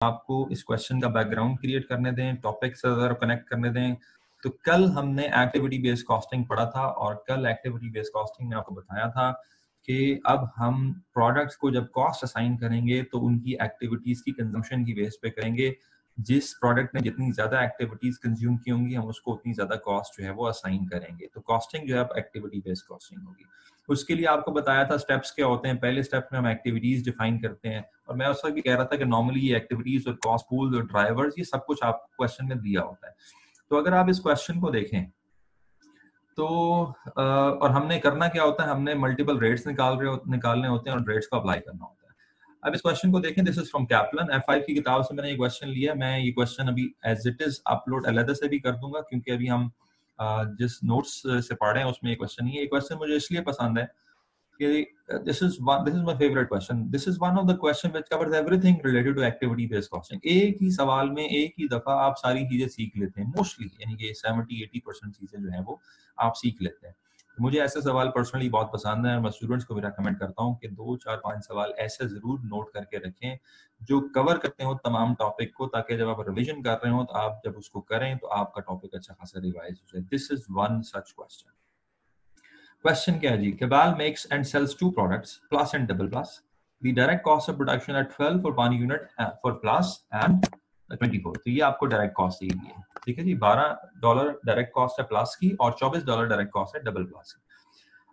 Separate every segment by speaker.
Speaker 1: आपको इस क्वेश्चन का बैकग्राउंड क्रिएट करने दें, टॉपिक से ज़रा कनेक्ट करने दें। तो कल हमने एक्टिविटी बेस्ड कॉस्टिंग पढ़ा था और कल एक्टिविटी बेस्ड कॉस्टिंग में आपको बताया था कि अब हम प्रोडक्ट्स को जब कॉस्ट असाइन करेंगे तो उनकी एक्टिविटीज की कंजम्पशन की बेस पे करेंगे। जिस प्रोडक्ट ने जितनी ज्यादा एक्टिविटीज कंज्यूम की होंगी हम उसको उतनी ज्यादा कॉस्ट जो है वो असाइन करेंगे। तो कॉस्टिंग जो है अब एक्टिविटी बेस्ड कॉस्टिंग होगी। उसके लिए आपको बताया था स्टेप्स क्या होते हैं। पहले स्टेप में हम एक्टिविटीज डिफाइन करते हैं और मैं उस वक्त भी कह रहा था कि नॉर्मली ये एक्टिविटीज और कॉस्ट पूल्स और ड्राइवर्स ये सब कुछ आपको क्वेश्चन में दिया होता है। तो अगर आप इस क्वेश्चन को देखें तो और हमने करना क्या होता है, हमने मल्टीपल रेट्स निकालने होते हैं और रेट्स को अप्लाई करना होता है। अब इस क्वेश्चन को देखें, दिस इज फ्रॉम कैपलन F5 की किताब से मैंने ये क्वेश्चन लिया। मैं ये क्वेश्चन अभी एज इट इज अपलोड अलग से भी कर दूंगा क्योंकि अभी हम जिस नोट्स से पढ़ रहे हैं उसमें ये क्वेश्चन नहीं है। ये क्वेश्चन मुझे इसलिए पसंद है कि this is my favorite question. This is one of the question which covers everything related to activity based costing. एक ही सवाल में एक ही दफा आप सारी चीजें सीख लेते हैं मोस्टली, यानी कि 70-80% चीजें जो हैं वो आप सीख लेते हैं। तो मुझे ऐसे सवाल पर्सनली बहुत पसंद है और मैं स्टूडेंट्स को भी रेकमेंड करता हूँ कि 2-4-5 सवाल ऐसे जरूर नोट करके रखें जो कवर करते हो तमाम टॉपिक को, ताकि जब आप रिविजन कर रहे हो तो आप जब उसको करें तो आपका टॉपिक अच्छा खासा रिवाइज हो जाए। This is one such question. Question क्या है जी? Cabal makes and sells two products, plus and double plus. The direct cost of production at 12 for one unit for plus and 24. तो ये आपको डायरेक्ट कॉस्ट दी गई है, ठीक है जी। $12 डायरेक्ट कॉस्ट है प्लस की और $24 डायरेक्ट कॉस्ट है डबल प्लस की।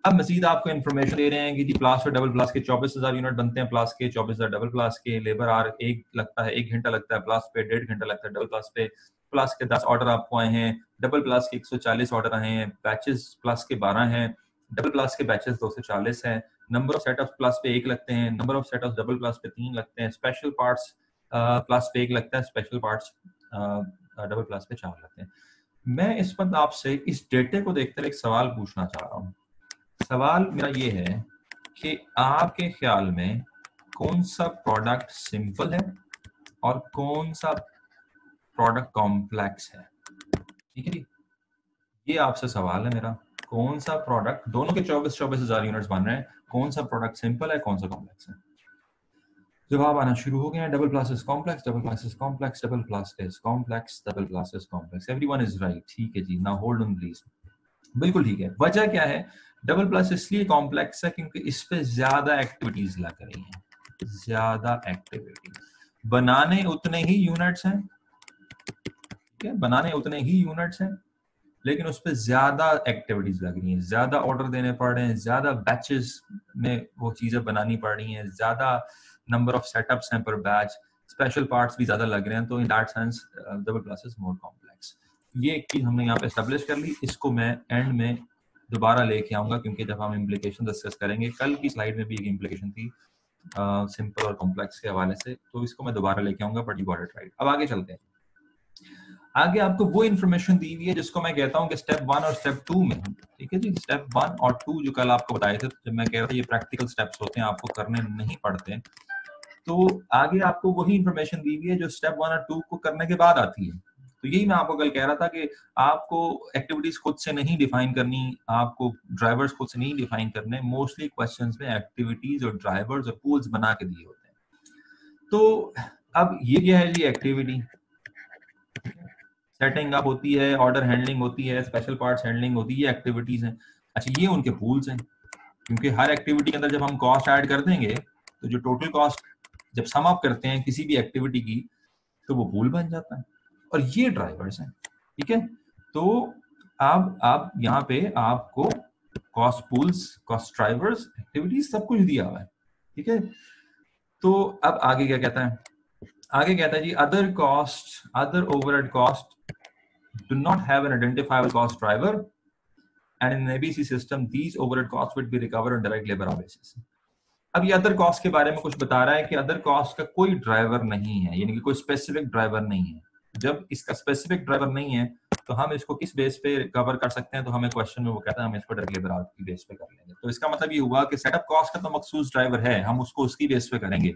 Speaker 1: अब मजीद आपको इन्फॉर्मेशन दे रहे हैं कि जी प्लस और डबल प्लस के 24,000 यूनिट बनते हैं, प्लस के 24,000 डबल प्लस के। लेबर आर एक लगता है 1 घंटा लगता है प्लस पे, 1.5 घंटा लगता है डबल प्लस पे। प्लस के 10 ऑर्डर आपको आए हैं, डबल प्लस के 140 ऑर्डर आए हैं, बैचेस प्लस के 12 हैं, डबल प्लस के बैचेस 240 हैं। नंबर ऑफ सेटअप्स प्लस पे 1 लगते हैं, number of setups double plus पे 3 लगते हैं, स्पेशल पार्ट्स प्लस पे 1 लगता है, स्पेशल पार्ट्स डबल प्लस पे 4 लगते हैं। मैं इस पर आपसे इस डेटे को देखकर एक सवाल पूछना चाह रहा हूँ। सवाल मेरा ये है कि आपके ख्याल में कौन सा प्रोडक्ट सिंपल है और कौन सा प्रोडक्ट कॉम्प्लेक्स है? ठीक है जी, ये आपसे सवाल है मेरा। कौन सा प्रोडक्ट, दोनों के 24,000 यूनिट्स बन रहे हैं, कौन सा प्रोडक्ट सिंपल है, कौन सा कॉम्प्लेक्स है? जवाब आना शुरू हो गया है। Double plus is complex, double plus is complex, double plus is complex, double plus is complex. Everyone is right. ठीक है जी, नाउ होल्ड ऑन प्लीज। बिल्कुल ठीक है। वजह क्या है? डबल प्लस इसलिए कॉम्प्लेक्स है क्योंकि इस पे ज्यादा एक्टिविटीज लग रही हैं, ज्यादा एक्टिविटी। बनाने उतने ही यूनिट्स हैं, ठीक है, बनाने उतने ही यूनिट्स हैं, लेकिन उस पर ज्यादा एक्टिविटीज लग रही हैं, ज्यादा ऑर्डर देने पड़ रहे हैं, ज्यादा बैचेस में वो चीजें बनानी पड़ रही हैं, ज्यादा नंबर ऑफ सेटअप्स हैं पर बैच, स्पेशल पार्ट्स भी ज्यादा लग रहे हैं। तो in that sense double plus is more complex. ये एक चीज हमने यहाँ पे एस्टेब्लिश कर ली। इसको मैं एंड में दोबारा लेके आऊंगा क्योंकि जब हम इम्प्लीकेशन डिस्कस करेंगे, कल की स्लाइड में भी एक इम्प्लीकेशन थी सिंपल और कॉम्प्लेक्स के हवाले से, तो इसको मैं दोबारा लेके आऊंगा, but you got it right. अब आगे चलते हैं। आगे आपको वो इन्फॉर्मेशन दी हुई है जिसको मैं कहता हूँ कि स्टेप 1 और स्टेप 2 में, ठीक है जी। स्टेप 1 और 2 जो कल आपको बताए थे, जब मैं कह रहा था ये प्रैक्टिकल स्टेप्स होते हैं, आपको करने नहीं पड़ते, तो आगे आपको वही इन्फॉर्मेशन दी हुई है जो स्टेप 1 और 2 को करने के बाद आती है। तो यही मैं आपको कल कह रहा था कि आपको एक्टिविटीज खुद से नहीं डिफाइन करनी, आपको ड्राइवर्स खुद से नहीं डिफाइन करने। मोस्टली क्वेश्चंस में एक्टिविटीज और ड्राइवर्स और पूल्स बना के दिए होते हैं। तो अब ये क्या है जी? एक्टिविटी सेटिंग अप होती है, ऑर्डर हैंडलिंग होती है, स्पेशल पार्ट्स हैंडलिंग होती है, ये एक्टिविटीज हैं। अच्छा, ये उनके पूल्स हैं, क्योंकि हर एक्टिविटी के अंदर जब हम कॉस्ट ऐड कर देंगे तो जो टोटल कॉस्ट जब सम अप करते हैं किसी भी एक्टिविटी की तो वो पूल बन जाता है, और ये ड्राइवर्स हैं, ठीक है। तो अब आप यहाँ पे आपको cost pools, cost drivers, activities सब कुछ दिया हुआ है, ठीक है। तो अब आगे क्या कहता है? आगे कहता है जी other cost, other overhead cost do not have an identifiable cost driver, and in an ABC system these overhead costs would be recovered on direct labor hour basis. अब ये अदर कॉस्ट के बारे में कुछ बता रहा है कि अदर कॉस्ट का कोई ड्राइवर नहीं है, यानी कि कोई स्पेसिफिक ड्राइवर नहीं है। जब इसका स्पेसिफिक ड्राइवर नहीं है तो हम इसको किस बेस पे कवर कर सकते हैं? तो हमें क्वेश्चन में वो कहता है हम इसको डायरेक्ट लेबर आवर की बेस पे कर लेंगे। तो इसका मतलब ये हुआ कि सेटअप कॉस्ट का तो मखसूस ड्राइवर है, हम उसको उसकी बेस पे करेंगे।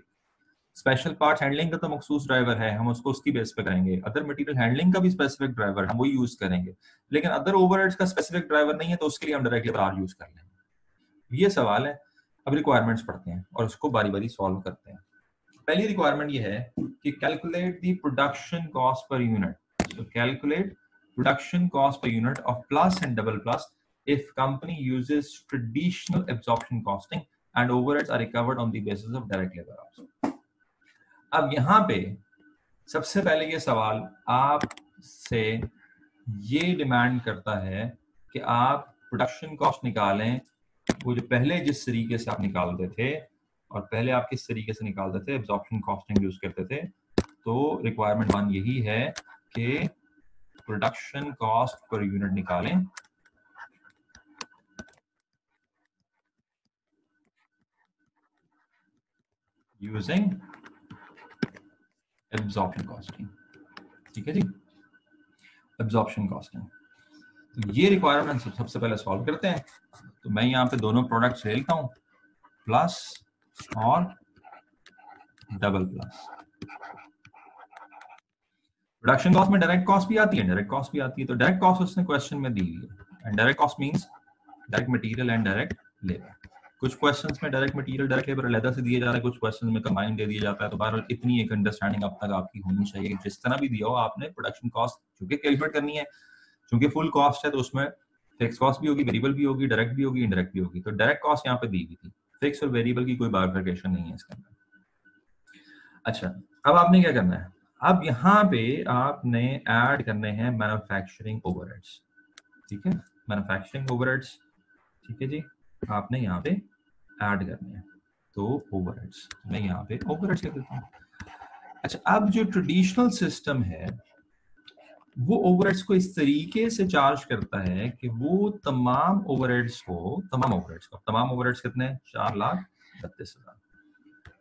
Speaker 1: स्पेशल पार्ट हैंडलिंग का तो मखसूस ड्राइवर है, हम उसको उसकी बेस पे करेंगे। अदर मटेरियल हैंडलिंग का भी स्पेसिफिक ड्राइवर, हम वही यूज करेंगे। लेकिन अदर ओवरहेड्स का स्पेसिफिक ड्राइवर नहीं है, तो उसके लिए हम डायरेक्ट लेबर आवर यूज कर लेंगे। ये सवाल है। अब रिक्वायरमेंट्स पढ़ते हैं और उसको बारी बारी सॉल्व करते हैं। पहली रिक्वायरमेंट ये है कि calculate the production cost per unit. So calculate production cost per unit of plus and double plus if company uses traditional absorption costing and overheads are recovered on the basis of direct labor hours. अब यहाँ पे सबसे पहले ये सवाल आपसे ये demand करता है कि आप प्रोडक्शन कॉस्ट निकालें, वो जो पहले जिस तरीके से आप निकालते थे और पहले आप किस तरीके से निकालते थे, एब्जॉर्प्शन कॉस्टिंग यूज करते थे. तो रिक्वायरमेंट 1 यही है कि प्रोडक्शन कॉस्ट पर यूनिट निकालें यूजिंग एब्जॉर्प्शन कॉस्टिंग. ठीक है जी, एब्जॉर्प्शन कॉस्टिंग. तो ये रिक्वायरमेंट सबसे पहले सॉल्व करते हैं. तो मैं यहाँ पे दोनों प्रोडक्ट्स ले लेता हूँ, प्लस और डबल प्लस. प्रोडक्शन कॉस्ट में डायरेक्ट कॉस्ट भी आती है, डायरेक्ट कॉस्ट भी आती है. तो डायरेक्ट कॉस्ट उसने क्वेश्चन में दी हुई है, and direct cost means direct material and direct labour. कुछ क्वेश्चंस में डायरेक्ट मटेरियल डायरेक्ट लेबर अलग से दिए जा रहा है, कुछ क्वेश्चंस में कंबाइंड दे दिया जाता है. तो बहरहाल इतनी एक अंडरस्टैंडिंग अब तक आपकी होनी चाहिए, जिस तरह भी दिया हो आपने प्रोडक्शन कॉस्ट क्योंकि कैलकुलेट करनी है, क्योंकि फुल कॉस्ट है तो उसमें फिक्स कॉस्ट भी होगी, वेरिएबल भी होगी, डायरेक्ट भी होगी, इनडायरेक्ट भी होगी. तो डायरेक्ट कॉस्ट यहाँ पे दी हुई थी, फिक्स और वेरिएबल की कोई बाइफरकेशन नहीं है इसके अंदर. अच्छा, अब आपने क्या करना है, अब यहाँ पे आपने ऐड करने हैं मैन्युफैक्चरिंग ओवरहेड्स. ठीक है, मैन्युफैक्चरिंग ओवरहेड्स. ठीक है जी, आपने यहाँ पे ऐड करने हैं. तो ओवरहेड्स मैं यहाँ पे ओवरहेड्स कर देता हूँ. अच्छा, अब जो ट्रेडिशनल सिस्टम है वो ओवरहेड्स को इस तरीके से चार्ज करता है कि वो तमाम ओवरहेड्स कितने, 4,32,000.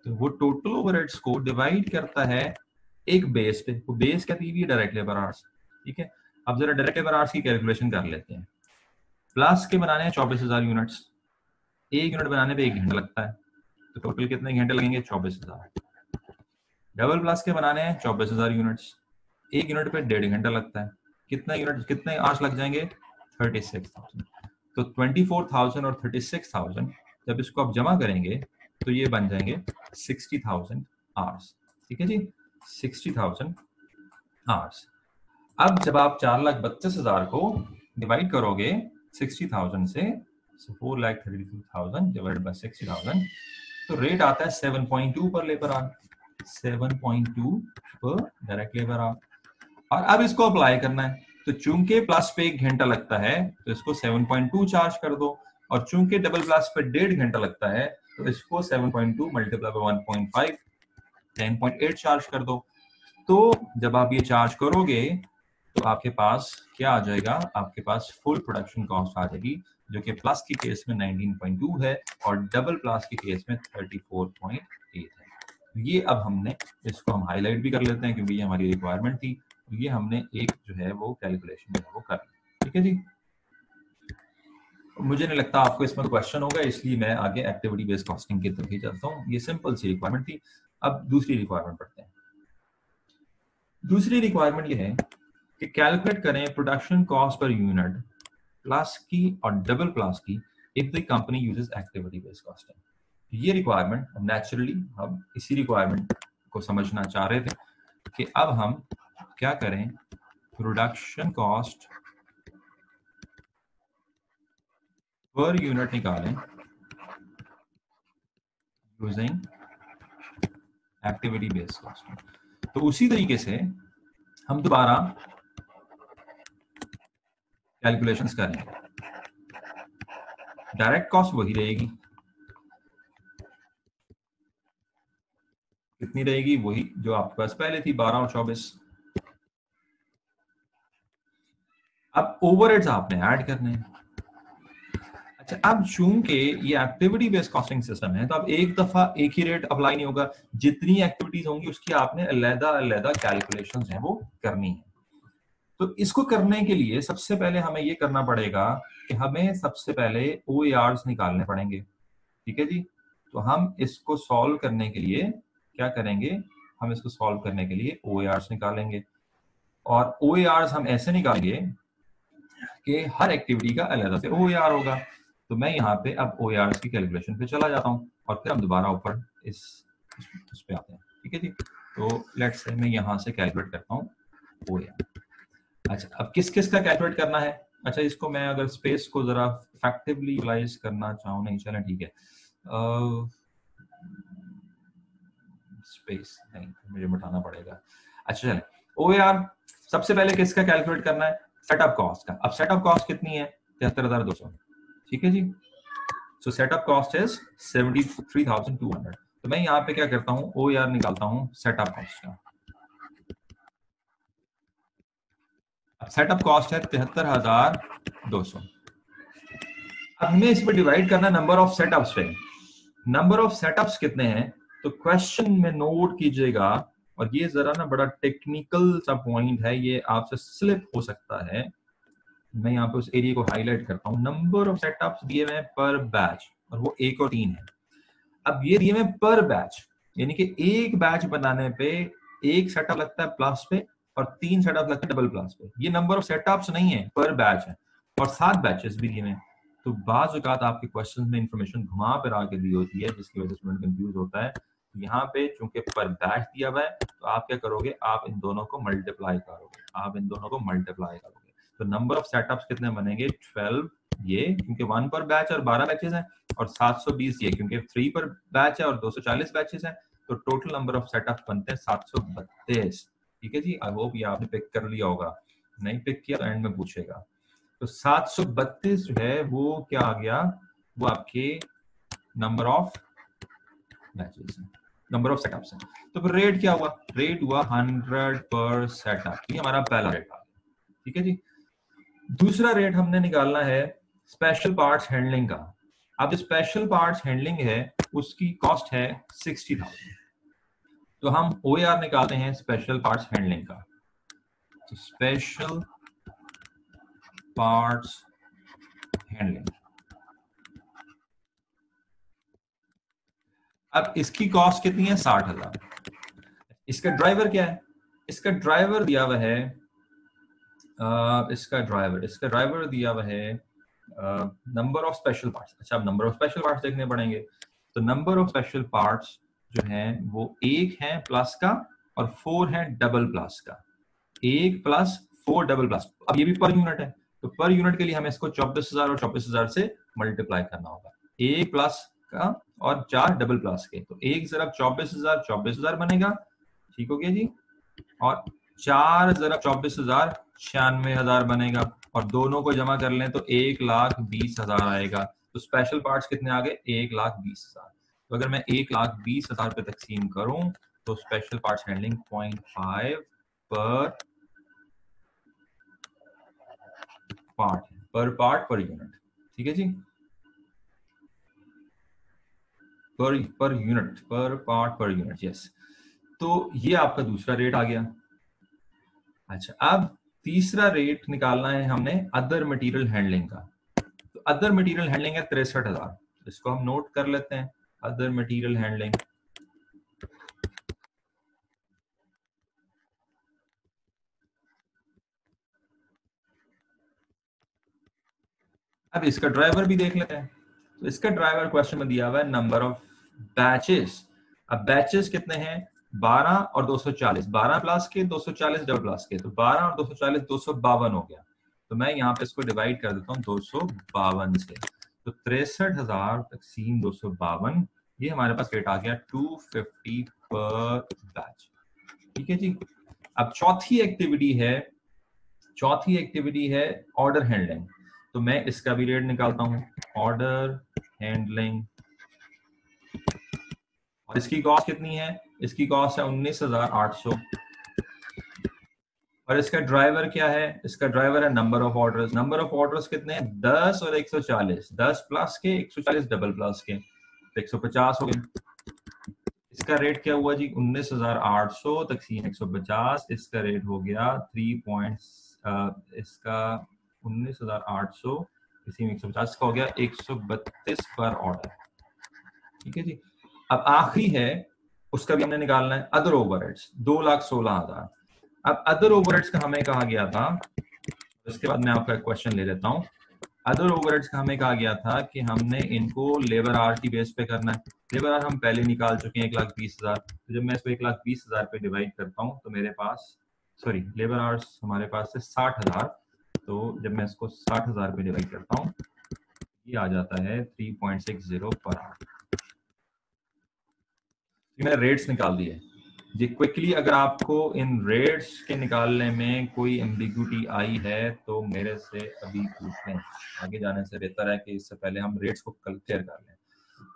Speaker 1: तो वो टोटल ओवरहेड्स को डिवाइड करता है एक बेस पे. वो बेस क्या दी हुई है, डायरेक्ट लेबर आवर्स. ठीक है, अब जरा डायरेक्ट लेबर आवर्स की कैलकुलेशन कर लेते हैं. प्लस के बनाने हैं 24,000 यूनिट्स, एक यूनिट बनाने पे 1 घंटा लगता है, तो टोटल कितने घंटे लगेंगे, 24,000. डबल प्लस के बनाने हैं 24,000 यूनिट्स, एक यूनिट पे 1.5 घंटा लगता है, कितने आवर्स लग जाएंगे, 36,000. तो 24,000 और 36,000 जब इसको आप जमा करेंगे तो ये बन जाएंगे 60,000 आवर्स. ठीक है जी, 60,000 आवर्स. अब जब आप 4,32,000 को डिवाइड करोगे 60,000 से, 4,32,000 डिवाइड बाय 60,000, तो रेट आता है 7.2 पर लेबर आवर, 7.2 पर डायरेक्ट लेबर आवर. और अब इसको अप्लाई करना है, तो चूंकि प्लस पे 1 घंटा लगता है तो इसको 7.2 चार्ज कर दो, और चूंकि डबल प्लस पे 1.5 घंटा लगता है तो इसको 7.2 मल्टीप्लाई बाय 1.5, 10.8 चार्ज कर दो. तो जब आप ये चार्ज करोगे तो आपके पास क्या आ जाएगा, आपके पास फुल प्रोडक्शन कॉस्ट आ जाएगी, जो कि प्लस की केस में 19.2 है और डबल प्लस की केस में 34.8 है. ये अब हमने इसको हम हाईलाइट भी कर लेते हैं क्योंकि ये हमारी रिक्वायरमेंट थी. ये हमने एक जो है वो कैलकुलेशन जो है वो कर ली. ठीक है जी, मुझे नहीं लगता आपको इसमें क्वेश्चन होगा, इसलिए मैं आगे एक्टिविटी बेस्ड कॉस्टिंग की तरफ ही चलता हूँ. ये सिंपल सी रिक्वायरमेंट थी. अब दूसरी रिक्वायरमेंट पढ़ते हैं. दूसरी रिक्वायरमेंट ये है कि कैलकुलेट करें production cost per unit plus की और डबल प्लस की if the company uses activity based costing. ये रिक्वायरमेंट नेचुरली हम इसी रिक्वायरमेंट को समझना चाह रहे थे कि अब हम क्या करें, प्रोडक्शन कॉस्ट पर यूनिट निकालें यूजिंग एक्टिविटी बेस्ड कॉस्टिंग. तो उसी तरीके से हम दोबारा कैलकुलेशंस करेंगे. डायरेक्ट कॉस्ट वही रहेगी, कितनी रहेगी, वही जो आपके पास पहले थी, 12 और 24. अब ओवरहेड्स आपने ऐड करने हैं. अच्छा, अब चूंकि ये एक्टिविटी बेस्ड कॉस्टिंग सिस्टम है तो अब एक दफा एक ही रेट अप्लाई नहीं होगा, जितनी एक्टिविटीज होंगी उसकी आपने अलग-अलग कैलकुलेशंस हैं वो करनी है. तो इसको करने के लिए सबसे पहले हमें ये करना पड़ेगा कि हमें सबसे पहले OARs निकालने पड़ेंगे. ठीक है जी, तो हम इसको सॉल्व करने के लिए क्या करेंगे, हम इसको सॉल्व करने के लिए OARs निकालेंगे. और OARs हम ऐसे निकालेंगे कि हर एक्टिविटी का अलग से OAR होगा. तो मैं यहाँ पे अब OARs की कैलकुलेशन पे चला जाता हूँ और फिर हम दोबारा ऊपर इस पे आते हैं. ठीक है. ठीक है जी। तो लेट्स से मैं यहाँ से कैलकुलेट करता हूँ OAR। अच्छा, अब किस किस का कैलकुलेट करना है? अच्छा, इसको मैं अगर स्पेस को जरा इफेक्टिवली यूटिलाइज करना चाहूँ, नहीं चलें ठीक है, स्पेस नहीं मुझे मिटाना पड़ेगा। अच्छा चलें, OAR सबसे पहले किसका कैलकुलेट करना है? सेटअप कॉस्ट का। अब सेटअप कॉस्ट कितनी है? 73,200। ठीक है जी। सो सेटअप कॉस्ट इज 73,200। तो मैं यहाँ पे क्या करता हूँ, OAR निकालता हूँ सेटअप कॉस्ट का। सेटअप कॉस्ट है 73,200। अब हमें इस पर डिवाइड करना नंबर ऑफ सेटअप्स पे। नंबर ऑफ सेटअप्स कितने हैं? तो क्वेश्चन में नोट कीजिएगा, और ये जरा ना बड़ा टेक्निकल सा पॉइंट है, ये आपसे स्लिप हो सकता है। मैं यहाँ पे उस एरिया को हाईलाइट करता हूँ। नंबर ऑफ सेटअप्स दिए हुए हैं पर बैच, और वो 1 और 3 है। अब ये दिए हुए पर बैच, यानी कि एक बैच बनाने पे एक सेटअप लगता है प्लस पे और 3 सेटअप लगता है डबल प्लस पे। ये नंबर ऑफ सेटअप्स नहीं है, पर बैच है, और 7 बैचेस भी दिए हुए हैं। तो बाज औकात आपके क्वेश्चन में इंफॉर्मेशन घुमा फिरा के दी होती है, जिसकी वजह से स्टूडेंट कंफ्यूज होता है। यहाँ पे चूंकि पर बैच दिया हुआ है, तो आप क्या करोगे, आप इन दोनों को मल्टीप्लाई करोगे, तो नंबर ऑफ सेटअप्स कितने बनेंगे? 12 ये, क्योंकि 1 पर बैच और 12 बैचेस हैं, और 720 ये क्योंकि 3 पर बैच है और 240 बैचेस हैं। तो टोटल नंबर ऑफ सेटअप्स बनते हैं 732। ठीक है जी। आई होप ये आपने पिक कर लिया होगा, नहीं पिक किया तो एंड में पूछेगा। तो 732 जो है वो क्या आ गया, वो आपके नंबर ऑफ बैचेस है, नंबर ऑफ सेटअप्स है। तो फिर रेट क्या हुआ? रेट हुआ 100 पर सेटअप। ये हमारा पहला रेट आ गया। ठीक है जी। दूसरा रेट हमने निकालना है स्पेशल पार्ट्स हैंडलिंग का। अब जो स्पेशल पार्ट्स हैंडलिंग है उसकी कॉस्ट है 60,000। तो हम OAR निकालते हैं स्पेशल पार्ट्स हैंडलिंग का। तो स्पेशल पार्ट्स हैंडलिंग, अब इसकी कॉस्ट कितनी है? 60,000। इसका ड्राइवर क्या है? इसका ड्राइवर दिया हुआ है, इसका ड्राइवर दिया हुआ है नंबर ऑफ स्पेशल पार्ट्स। अच्छा, अब नंबर ऑफ स्पेशल पार्ट्स देखने पड़ेंगे। तो नंबर ऑफ स्पेशल पार्ट्स जो हैं वो 1 है प्लस का और 4 है डबल प्लस का। 1 प्लस 4 डबल प्लस। अब ये भी पर यूनिट है, तो पर यूनिट के लिए हमें इसको 24,000 और 24,000 से मल्टीप्लाई करना होगा। 1 प्लस का और 4 डबल प्लस के, तो 1 ज़रब 24,000 24,000 बनेगा। ठीक हो गया जी। और 4 ज़रब 24,000 96,000 बनेगा, और दोनों को जमा कर लें तो 1,20,000 आएगा। तो स्पेशल पार्ट्स कितने आ गए? 1,20,000। तो अगर मैं 1,20,000 पे तकसीम करूं तो स्पेशल पार्ट्स हैंडलिंग 0.5 पर पार्ट है, पर पार्ट पर यूनिट। ठीक है जी, पर यूनिट, पर पार्ट पर यूनिट। यस, तो ये आपका दूसरा रेट आ गया। अच्छा, अब तीसरा रेट निकालना है हमने अदर मटेरियल हैंडलिंग का। तो अदर मटेरियल हैंडलिंग है 63,000। इसको हम नोट कर लेते हैं, अदर मटेरियल हैंडलिंग। अब इसका ड्राइवर भी देख लेते हैं। तो इसका ड्राइवर क्वेश्चन में दिया हुआ है नंबर ऑफ बैचेस। अब बैचेस कितने हैं? 12 और 240। 12 प्लस के, 240 डबल प्लस के, तो 12 और 240 252 हो गया। तो मैं यहाँ पे इसको डिवाइड कर देता हूँ 252 से। तो 63,000 तकसीम 252, ये हमारे पास रेट आ गया 250 पर बैच। ठीक है जी। अब चौथी एक्टिविटी है ऑर्डर हैंडलिंग। तो मैं इसका भी रेट निकालता हूं, ऑर्डर हैंडलिंग। और इसकी कॉस्ट कितनी है? इसकी कॉस्ट है 19,800। और इसका ड्राइवर क्या है? इसका ड्राइवर है number of orders. Number of orders कितने हैं? 10 और 140। 10 प्लस के, 140 डबल प्लस के, तो 150 हो गए। इसका रेट क्या हुआ जी? 19,800 तकसीम 150। इसका रेट हो गया 3 इसका 19,800 तकसीम 150 का हो गया 132 पर ऑर्डर। ठीक है जी। अब आखिरी है, उसका भी हमने निकालना है, अदर ओवरहेड्स 2,16,000। अब अदर ओवरहेड्स का हमें कहा गया था, इसके बाद मैं आपका क्वेश्चन ले लेता हूं। अदर ओवरहेड्स का हमें कहा गया था कि हमने इनको लेबर आवर की बेस पे करना है। लेबर आवर हम पहले निकाल चुके हैं 1,20,000। तो जब मैं इसको 1,20,000 पे डिवाइड करता हूँ तो मेरे पास लेबर आवर्स हमारे पास है 60,000। तो जब मैं इसको 60,000 पे डिवाइड करता हूँ ये आ जाता है 3.60 पर आवर। मैंने रेट्स निकाल दिए जी क्विकली। अगर आपको इन रेट्स के निकालने में कोई एम्बिग्यूटी आई है तो मेरे से अभी पूछ लें। आगे जाने से बेहतर है कि इससे पहले हम रेट्स को क्लियर कर लें।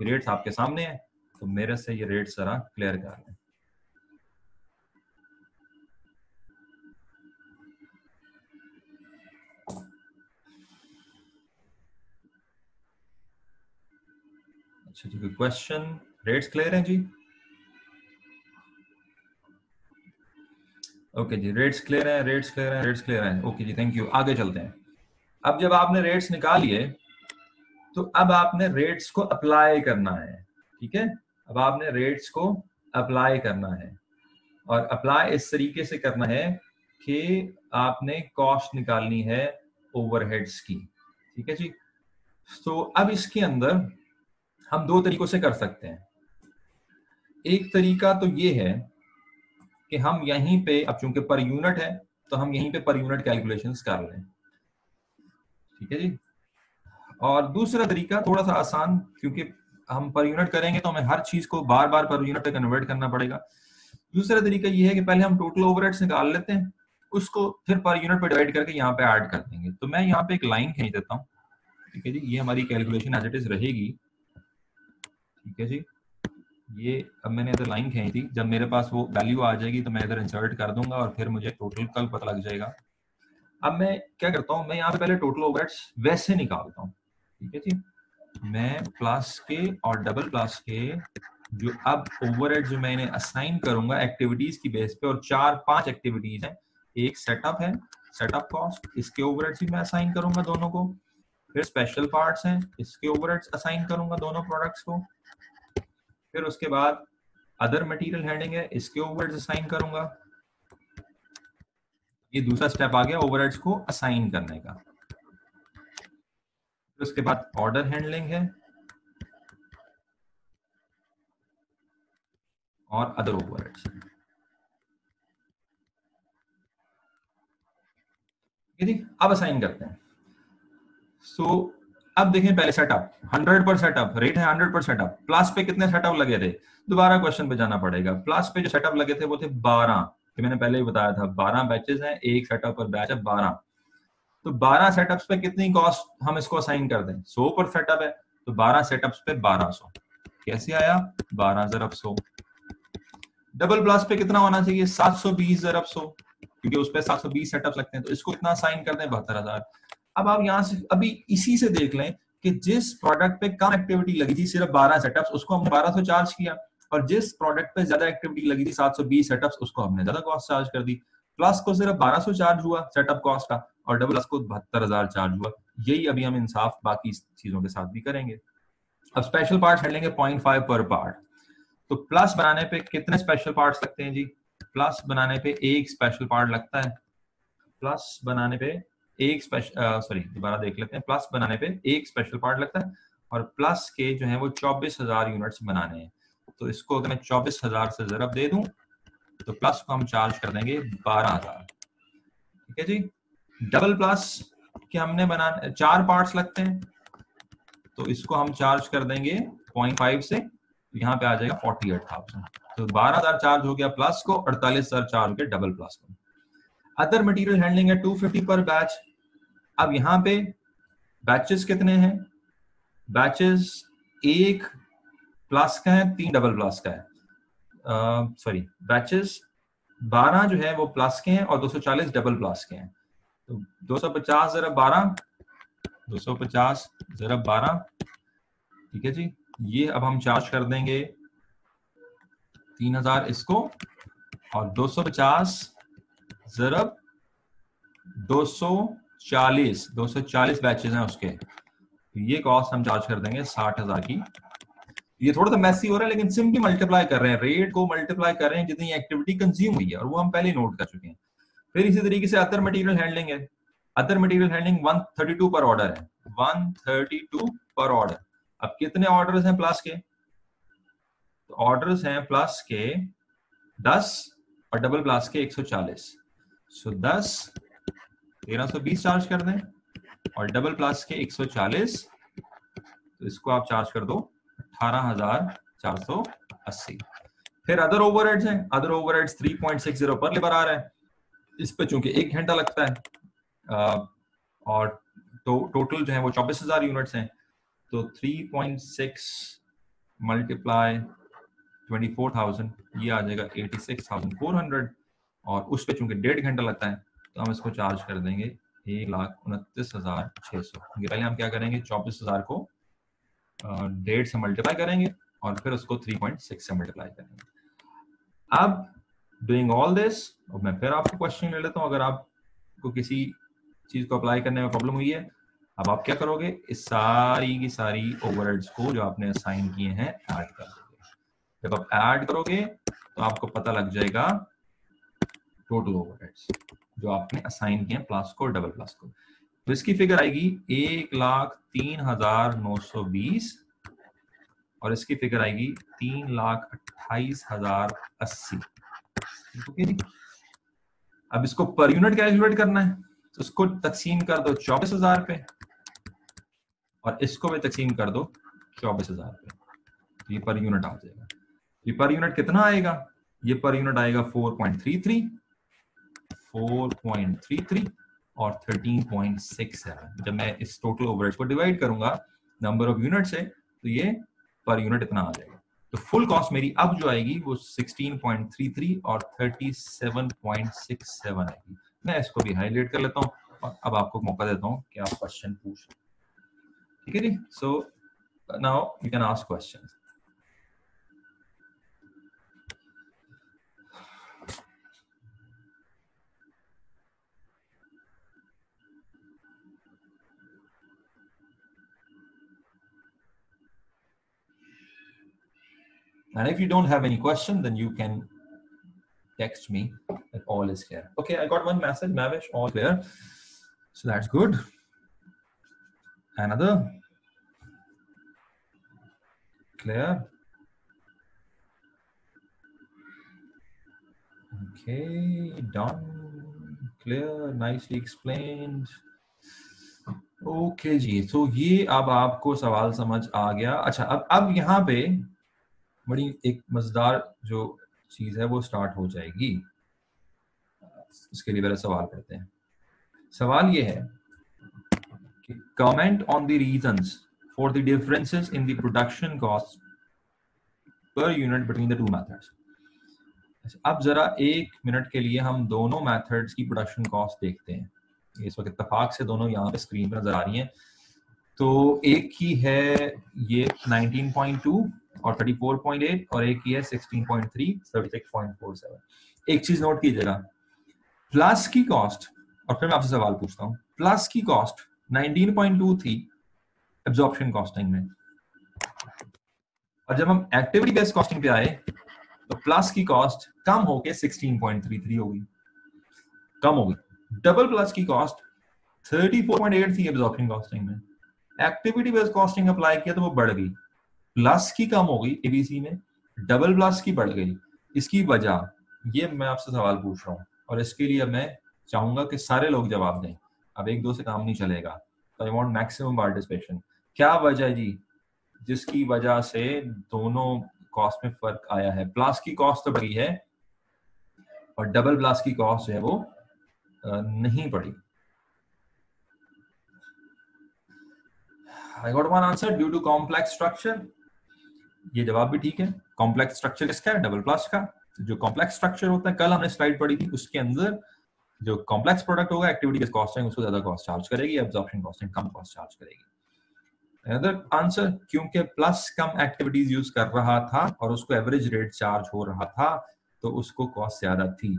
Speaker 1: रेट्स आपके सामने है तो मेरे से ये रेट्स जरा क्लियर कर लें। अच्छा जी, कोई क्वेश्चन? रेट्स क्लियर हैं जी? ओके जी, रेट्स क्लियर है, रेट्स क्लियर है, रेट्स क्लियर है। ओके जी, थैंक यू। आगे चलते हैं। अब जब आपने रेट्स निकाल लिए तो अब आपने रेट्स को अप्लाई करना है। ठीक है, अब आपने रेट्स को अप्लाई करना है और अप्लाई इस तरीके से करना है कि आपने कॉस्ट निकालनी है ओवरहेड्स की। ठीक है जी। तो अब इसके अंदर हम दो तरीकों से कर सकते हैं। एक तरीका तो ये है कि हम यहीं पे, अब चूंकि पर यूनिट है तो हम यहीं पे पर यूनिट कैलकुलेशंस कर लें। ठीक है जी। और दूसरा तरीका थोड़ा सा आसान, क्योंकि हम पर यूनिट करेंगे तो हमें हर चीज को बार बार पर यूनिट पे कन्वर्ट करना पड़ेगा। दूसरा तरीका ये है कि पहले हम टोटल ओवरहेड्स निकाल लेते हैं, उसको फिर पर यूनिट पे डिवाइड करके यहाँ पे ऐड कर देंगे। तो मैं यहाँ पे एक लाइन खींच देता हूँ। ठीक है जी, ये हमारी कैलकुलेशन एज इट इज रहेगी। ठीक है जी, ये अब मैंने इधर लाइन खींची थी, जब मेरे पास वो वैल्यू आ जाएगी तो मैं इधर इंसर्ट कर दूंगा और फिर मुझे टोटल कल पता लग जाएगा। अब मैं क्या करता हूँ, मैं यहाँ पे पहले टोटल ओवरहेड्स वैसे निकालता हूँ। ठीक है जी, मैं प्लस के और डबल प्लस के जो अब ओवरहेड जो मैं इन्हें असाइन करूंगा एक्टिविटीज की बेस पे, और 4-5 एक्टिविटीज हैं। एक सेटअप है, सेटअप कॉस्ट, इसके ओवरहेड्स भी मैं असाइन करूंगा दोनों को। फिर स्पेशल पार्ट्स हैं, इसके ओवरहेड्स असाइन करूंगा दोनों प्रोडक्ट्स को। फिर उसके बाद अदर मटेरियल हैंडलिंग है, इसके ओवरहेड्स असाइन करूंगा। ये दूसरा स्टेप आ गया ओवरहेड्स को असाइन करने का। फिर उसके बाद ऑर्डर हैंडलिंग है और अदर ओवरहेड्स। अब असाइन करते हैं। सो अब देखें, पहले सेटअप 100 पर सेटअप रेट है, 100 पर सेटअप। प्लस पे कितने सेटअप लगे थे? दोबारा क्वेश्चन पे जाना पड़ेगा। प्लस पे जो सेटअप लगे थे वो थे 12, कि मैंने पहले ही बताया था 12 बैचेस हैं, एक सेटअप पर बैच है 12। तो 12 सेटअप्स पे कितनी कॉस्ट हम इसको असाइन कर दें? 100 पर सेटअप है तो 12 सेटअप्स पे 1200। कैसे आया? 12 ज़रब 100। डबल प्लस पे कितना होना चाहिए? 720 ज़रब 100, क्योंकि उस पे 720 सेटअप्स लगते हैं। तो इसको इतना असाइन कर दें, 72,000। अब आप यहां से अभी इसी से देख लें कि जिस प्रोडक्ट पे कम एक्टिविटी लगी थी, सिर्फ 12 सेटअप्स, उसको हमने 1200 चार्ज किया, और जिस प्रोडक्ट पे ज्यादा एक्टिविटी लगी थी 720 सेटअप्स, उसको हमने ज्यादा कॉस्ट चार्ज कर दी। प्लस को सिर्फ 1200 चार्ज हुआ सेटअप कॉस्ट का, और डबल प्लस को 72,000 चार्ज हुआ। यही अभी हम इंसाफ बाकी चीजों के साथ भी करेंगे। अब स्पेशल पार्ट लेंगे 0.5 पर पार्ट। तो प्लस बनाने पे कितने स्पेशल पार्ट्स लगते हैं जी? प्लस बनाने पे एक स्पेशल पार्ट लगता है। प्लस बनाने पे एक स्पेशल दोबारा देख लेते हैं। प्लस बनाने पे एक स्पेशल पार्ट लगता है, और प्लस के जो है वो 24,000 यूनिट्स बनाने हैं। तो इसको अगर मैं 24,000 से ज़रब दे दूं तो प्लस को हम चार्ज कर देंगे 12,000। ठीक है जी। डबल प्लस के हमने बनाने 4 पार्ट्स लगते हैं, तो इसको हम चार्ज कर देंगे 0.5 से, तो यहाँ पे आ जाएगा 48,000। तो 12,000 चार्ज हो गया प्लस को, 48,000 चार्ज हो गया डबल प्लस को। अदर मटेरियल हैंडलिंग है 250 पर बैच। अब यहाँ पे बैचेस कितने हैं? बैचेस एक प्लस का है, 3 डबल प्लस का है। बैचेस 12 जो है वो प्लस के हैं और 240 डबल प्लस के हैं। तो 250 ज़रब 12, 250 ज़रब 12। ठीक है जी, ये अब हम चार्ज कर देंगे 3,000 इसको, और 250 ज़रब 240 बैचेस हैं उसके, तो ये कॉस्ट हम चार्ज कर देंगे 60,000 की। ये थोड़ा सा मैसी हो रहा है, लेकिन सिंपली मल्टीप्लाई कर रहे हैं, रेट को मल्टीप्लाई कर रहे हैं जितनी एक्टिविटी कंज्यूम हुई है, और वो हम पहले नोट कर चुके हैं। फिर इसी तरीके से अदर मटेरियल हैंडलिंग है। अदर मटेरियल हैंडलिंग 132 पर ऑर्डर है। 132 पर ऑर्डर। अब कितने ऑर्डर्स हैं प्लस के? तो ऑर्डर्स हैं प्लस के 10 और डबल प्लस के 140। सो 10 1320 चार्ज कर दें और डबल प्लस के 140, तो इसको आप चार्ज कर दो 18,480। फिर अदर ओवरहेड्स हैं। अदर ओवरहेड्स 3.60 पर लेबर आ रहा है। इस पे चूंकि 1 घंटा लगता है और टोटल जो है वो 24,000 यूनिट्स हैं, तो 3.6 मल्टीप्लाई 24,000 ये आ जाएगा 86,400। और उस पे चूंकि 1.5 घंटा लगता है तो हम इसको चार्ज कर देंगे 1,29,600। पहले हम क्या करेंगे, 24,000 को 1.5 से मल्टीप्लाई करेंगे और फिर उसको 3.6 से मल्टीप्लाई करेंगे। अब डूइंग ऑल दिस, मैं फिर आपको क्वेश्चन ले लेता हूं। अगर आपको किसी चीज को अप्लाई करने में प्रॉब्लम हुई है, अब आप क्या करोगे, इस सारी की सारी ओवरहेड्स को जो आपने असाइन किए हैं ऐड कर दोगे। जब आप ऐड करोगे तो आपको पता लग जाएगा टोटल ओवरहेड्स जो आपने असाइन किए प्लस को डबल प्लस को। तो इसकी फिगर आएगी 1,03,920 और इसकी फिगर आएगी 3,28,080। ओके जी। अब इसको पर यूनिट कैलकुलेट करना है, तो इसको तकसीम कर दो 24,000 पे और इसको भी तकसीम कर दो 24,000 पे, तो ये पर यूनिट आ जाएगा। ये पर यूनिट कितना आएगा? ये पर यूनिट आएगा 4.33 और 13.67। जब मैं इस टोटल ओवरहेड्स को डिवाइड करूंगा नंबर ऑफ यूनिट से, तो ये पर यूनिट इतना आ जाएगा। तो फुल कॉस्ट मेरी अब जो आएगी वो 16.33 और 37.67 आएगी। मैं इसको भी हाईलाइट कर लेता हूं और अब आपको मौका देता हूं कि आप क्वेश्चन पूछ। ठीक है जी। So now you can ask question. And if you don't have any question, then you can text me that all is clear. Okay, I got one message, Mavish, all clear. So that's good. Another? Clear? Okay, done. Clear, nicely explained. Okay जी, तो ये अब आपको सवाल समझ आ गया। अच्छा, अब यहाँ पे बड़ी एक मजेदार जो चीज है वो स्टार्ट हो जाएगी। इसके लिए पहले सवाल पढ़ते हैं। सवाल ये है कि comment on the reasons for the differences in the production cost per unit between the two methods. अब जरा 1 मिनट के लिए हम दोनों मेथड्स की प्रोडक्शन कॉस्ट देखते हैं। इस वक्त इत्तेफाक से दोनों यहाँ पे स्क्रीन पर नजर आ रही हैं। तो एक ही है ये 19.2 और 34.8 और एक ही है 16.3 36.47। एक चीज नोट कीजिएगा, प्लस की कॉस्ट, और फिर मैं आपसे सवाल पूछता हूँ, प्लस की कॉस्ट 19.2 थी एब्जॉर्प्शन कॉस्टिंग में, और जब हम एक्टिविटी बेस्ड कॉस्टिंग पे आए तो प्लस की कॉस्ट कम होके 16.33 हो गई, कम हो गई। डबल प्लस की कॉस्ट 34.8 थी एब्जॉर्प्शन कॉस्टिंग में, एक्टिविटी बेस्ड कॉस्टिंग अप्लाई किया तो वो बढ़ गई, प्लस की कम हो गई एबीसी में, डबल प्लस की बढ़ गई। इसकी वजह ये मैं आपसे सवाल पूछ रहा हूँ और इसके लिए मैं चाहूंगा कि सारे लोग जवाब दें। अब एक दो से काम नहीं चलेगा, तो आई वांट मैक्सिमम पार्टिसिपेशन। क्या वजह है जी जिसकी वजह से दोनों कॉस्ट में फर्क आया है? प्लस की कॉस्ट तो बढ़ी है और डबल प्लस की कॉस्ट जो है वो नहीं बढ़ी। I got one answer, due to complex structure। ये जवाब भी ठीक है। कॉम्प्लेक्स स्ट्रक्चर किसका है? डबल प्लस का। जो कॉम्प्लेक्स स्ट्रक्चर होता है, कल हमने स्लाइड पढ़ी थी, उसके अंदर जो कॉम्प्लेक्स प्रोडक्ट होगा एक्टिविटी बेस्ड कॉस्टिंग उसको ज्यादा कॉस्ट चार्ज करेगी, एब्जॉर्प्शन कॉस्टिंग कम कॉस्ट चार्ज करेगी। अनदर आंसर, क्योंकि प्लस कम एक्टिविटीज यूज कर रहा था और उसको एवरेज रेट चार्ज हो रहा था तो उसको कॉस्ट ज्यादा थी।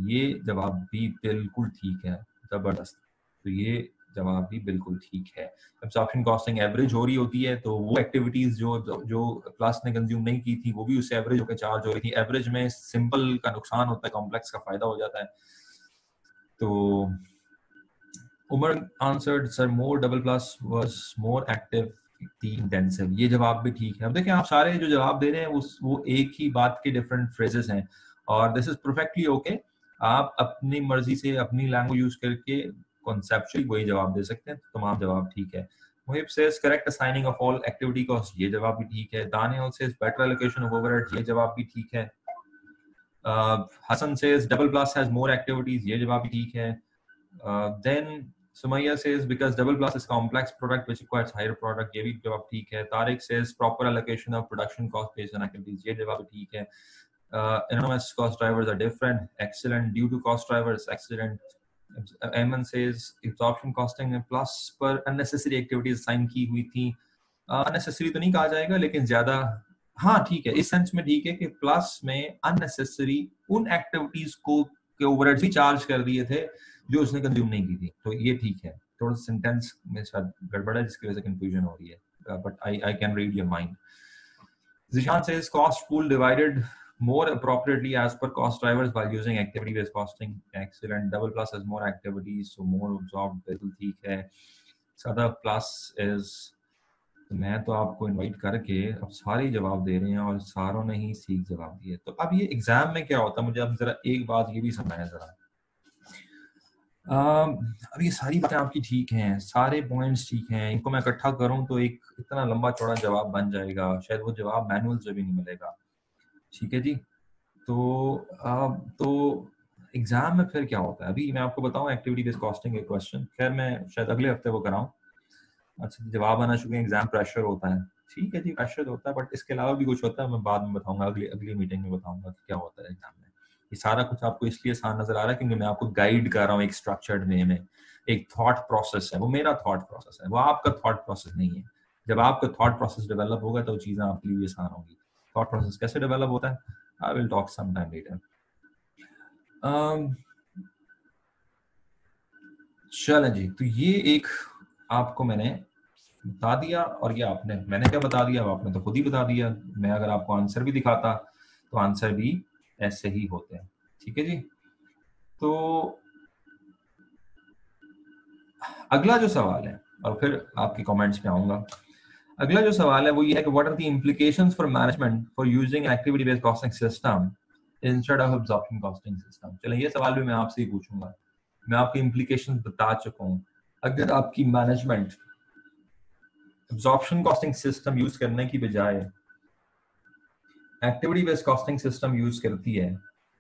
Speaker 1: ये जवाब भी बिल्कुल ठीक है, जबरदस्त। तो ये जवाब भी बिल्कुल ठीक है। एब्जॉर्प्शन कॉस्टिंग एवरेज हो रही होती है तो वो एक्टिविटीज जो प्लस ने कंज्यूम नहीं की थी वो भी उससे एवरेज होकर चार्ज हो रही थी। एवरेज में सिंपल का नुकसान होता है, कॉम्प्लेक्स का फायदा हो जाता है। तो Umar answered sir more double plus was more active the intensive. ये जवाब भी ठीक है। अब देखिए आप सारे जो जवाब दे रहे हैं वो एक ही बात के डिफरेंट फ्रेजेस हैं और दिस इज परफेक्टली ओके। आप अपनी मर्जी से अपनी लैंग्वेज यूज करके कॉन्सेप्चुअली वही जवाब दे सकते हैं। तो तमाम जवाब ठीक है। Muhib says correct assigning of all activity cost, ये जवाब भी ठीक है। Daniyal says better allocation of overhead, ये जवाब भी ठीक है। Hassan says double plus has more activities, ये जवाब भी ठीक है। Then Sumaya says because double plus is complex product which requires higher product, ये भी जवाब ठीक है। Tariq says proper allocation of production cost based on activities, ये जवाब ठीक है। Anonymous cost drivers are different, excellent। Due to cost drivers, excellent। Ayman says absorption costing में plus पर unnecessary activities assign की हुई थी। unnecessary तो नहीं कहा जाएगा लेकिन ज्यादा, हाँ ठीक है, इस सेंस में ठीक है कि प्लस में unnecessary उन एक्टिविटीज को के ओवरहेड्स भी चार्ज कर दिए थे जो उसने कंज्यूम नहीं की थी, तो ये ठीक है। थोड़ा सेंटेंस में शायद गड़बड़ है जिसकी वजह से कंफ्यूजन हो रही है, but I can read your mind. Zishan says cost pool divided more appropriately as per cost drivers while using activity based costing, excellent। double plus has more activities so more absorbed, बिल्कुल ठीक है। Sada plus is, मैं तो आपको invite करके अब सारे जवाब दे रहे हैं और सारों ने ही सीख जवाब दिए। तो अब ये एग्जाम में क्या होता है, मुझे अब जरा एक बात ये भी समझाया जरा। अब ये सारी बातें आपकी ठीक हैं, सारे पॉइंट्स ठीक हैं, इनको मैं इकट्ठा करूं तो एक इतना लंबा चौड़ा जवाब बन जाएगा, शायद वो जवाब मैनुअल से भी नहीं मिलेगा। ठीक है जी। तो एग्जाम में फिर क्या होता है, अभी मैं आपको बताऊं एक्टिविटी बेस्ड कॉस्टिंग के क्वेश्चन, खैर मैं शायद अगले हफ्ते वो कराऊं। अच्छा, जवाब आना शुरू, एग्जाम प्रेशर होता है, ठीक है जी, प्रेशर होता है, बट इसके अलावा भी कुछ होता है, मैं बाद में बताऊंगा, अगली मीटिंग में बताऊंगा कि क्या होता है एग्जाम में। ये सारा कुछ आपको इसलिए आसान नजर आ रहा है क्योंकि मैं आपको गाइड कर रहा हूँ एक स्ट्रक्चर्ड वे में, एक थॉट प्रोसेस है, वो मेरा थॉट प्रोसेस है, वो आपका थॉट प्रोसेस नहीं है। जब आपका थॉट प्रोसेस डेवलप होगा तो चीजें आपके लिए आसान होंगी। थॉट प्रोसेस कैसे डेवलप होता है, I will talk some time later. चलें जी, तो ये एक आपको मैंने बता दिया, और ये मैंने क्या बता दिया, आपने तो खुद ही बता दिया। मैं अगर आपको आंसर भी दिखाता तो आंसर भी ऐसे ही होते हैं। ठीक है जी। तो अगला जो सवाल है, और फिर आपके कमेंट्स पे आऊंगा, अगला जो सवाल है वो ये है कि what are the implications for management for using activity based costing system instead of absorption costing system. चलिए ये सवाल भी मैं आपसे ही पूछूंगा, मैं आपकी इम्प्लीकेशंस बता चुका हूं। अगर आपकी management absorption costing system use करने की बजाय activity based costing system use करती है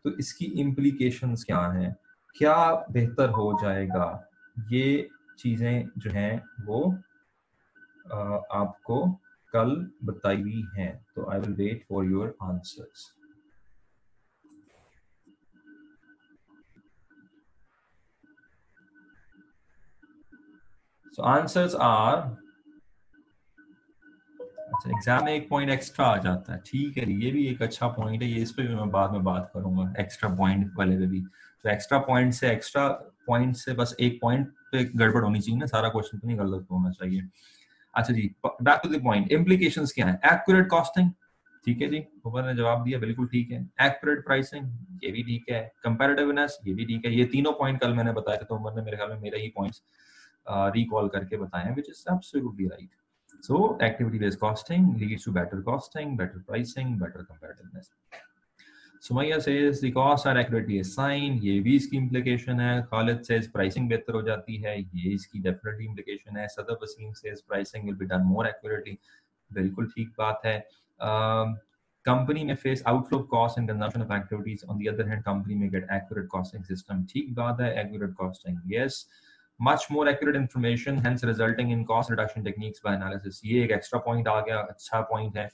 Speaker 1: तो इसकी इम्प्लीकेशंस क्या हैं, क्या बेहतर हो जाएगा, ये चीजें जो हैं वो आपको कल बताई हुई हैं। तो I will wait for your answers. So answers are, अच्छा एग्जाम में एक पॉइंट एक्स्ट्रा आ जाता है, ठीक है, ये भी एक अच्छा पॉइंट है, ये इस पे भी मैं बाद में बात करूंगा, एक्स्ट्रा पॉइंट वाले पे भी। तो एक्स्ट्रा पॉइंट से बस एक पॉइंट पे गड़बड़ होनी चाहिए ना, सारा क्वेश्चन तो नहीं गलत होना चाहिए। अच्छा जी, back to the point, implications क्या है। एक्यूरेट कॉस्टिंग, ठीक है जी, उमर ने जवाब दिया, बिल्कुल ठीक है। एक्यूरेट प्राइसिंग, ये भी ठीक है। कंपैरेटिवनेस, ये भी ठीक है। ये तीनों पॉइंट कल मैंने बताए थे, तो उमर ने मेरे ख्याल में मेरे ही पॉइंट्स रिकॉल करके बताए हैं, which is absolutely right. So activity-based costing leads to better costing, better pricing, better competitiveness. Sumaya says the costs are accurately assigned, ये भी इसकी implication है। Khalid says pricing बेहतर हो जाती है, ये इसकी definitely implication है। Sadaf Wasim says pricing will be done more accurately, बिल्कुल ठीक बात है। Company may face outflow of costs and consumption of activities, on the other hand company may get accurate costing system, ठीक बात है। Accurate costing, yes, much more accurate information hence resulting in cost reduction techniques by analysis, ये एक extra point आ गया, अच्छा point है।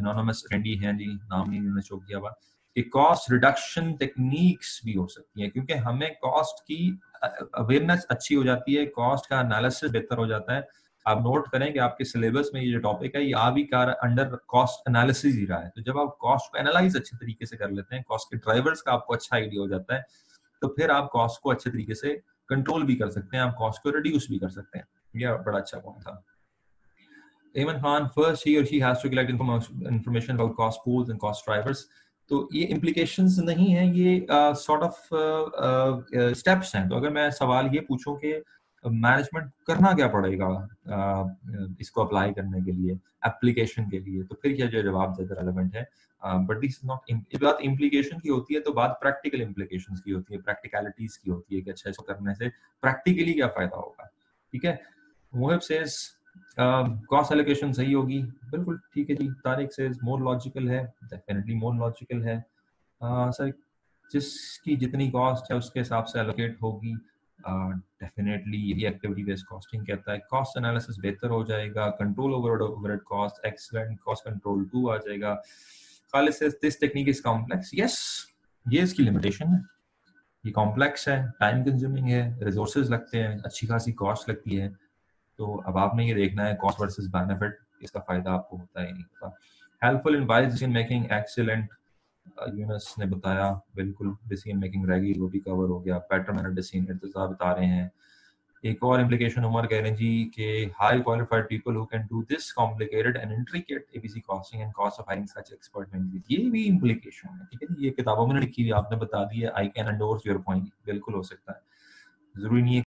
Speaker 1: anonymous friendly है जी, नाम नहीं उन्होंने शो किया हुआ, कि cost reduction techniques भी हो सकती है, क्योंकि हमें cost की awareness अच्छी हो जाती है, cost का analysis बेहतर हो जाता है। आप नोट करें कि आपके सिलेबस में ये जो टॉपिक है ये आ भी अंडर कॉस्ट एनालिसिस ही रहा है। तो जब आप कॉस्ट को एनालाइज अच्छे तरीके से कर लेते हैं, कॉस्ट के ड्राइवर्स का आपको अच्छा आइडिया हो जाता है, तो फिर आप कॉस्ट को अच्छे तरीके से कंट्रोल भी कर सकते हैं, आप कॉस्ट को रिड्यूस भी कर सकते हैं। ये बड़ा अच्छा पॉइंट था। Ayman Khan, first he or she has to collect information about cost pools and cost drivers. तो ये implications नहीं है, ये sort of steps हैं। तो अगर मैं सवाल ये पूछूं कि मैनेजमेंट करना क्या पड़ेगा इसको अप्लाई करने के लिए, एप्लीकेशन के लिए, तो फिर क्या जो जवाब ज़्यादा रेलेवेंट है। बट दिस नॉट बात इम्प्लीकेशन की होती है, तो बात प्रैक्टिकल इम्प्लीकेशंस की होती है, प्रैक्टिकलिटीज की होती है कि अच्छा इसको करने से प्रैक्टिकली क्या फायदा होगा। ठीक है, मोहिब सेज कॉस्ट एलोकेशन सही होगी, बिल्कुल ठीक है जी। तारिक सेज मोर लॉजिकल है, डेफिनेटली मोर लॉजिकल है। सर जिसकी जितनी कॉस्ट है उसके हिसाब से एलोकेट होगी, डेफिनेटली यही एक्टिविटी बेस्ड कॉस्टिंग कहता है। कॉस्ट एनालिसिस बेहतर हो जाएगा, control over overhead cost, excellent cost control 2 आ जाएगा। Khalid says this technique is complex, yes ये इसकी लिमिटेशन है, ये कॉम्प्लेक्स है, टाइम कंज्यूमिंग है, रिसोर्सेज लगते हैं, अच्छी खासी कॉस्ट लगती है। तो अब आपने ये देखना है कॉस्ट वर्सेस बेनिफिट, इसका फायदा आपको होता है नहीं होता। Helpful in wise decision making, excellent Yunus ने बताया, बिल्कुल डिसीजन मेकिंग रहेगी, वो भी कवर हो गया। बेटर मैनर डिसीजन इर्तिजा बता रहे हैं। एक और इम्प्लीकेशन उमर कह रहे हैं जी कि high qualified people who can do this complicated and intricate ABC costing and cost of hiring such expert man, ये भी इम्प्लीकेशन है। ठीक है, ये किताबों में लिखी हुई आपने बता दी है, I can endorse your point, बिल्कुल हो सकता है, जरूरी नहीं है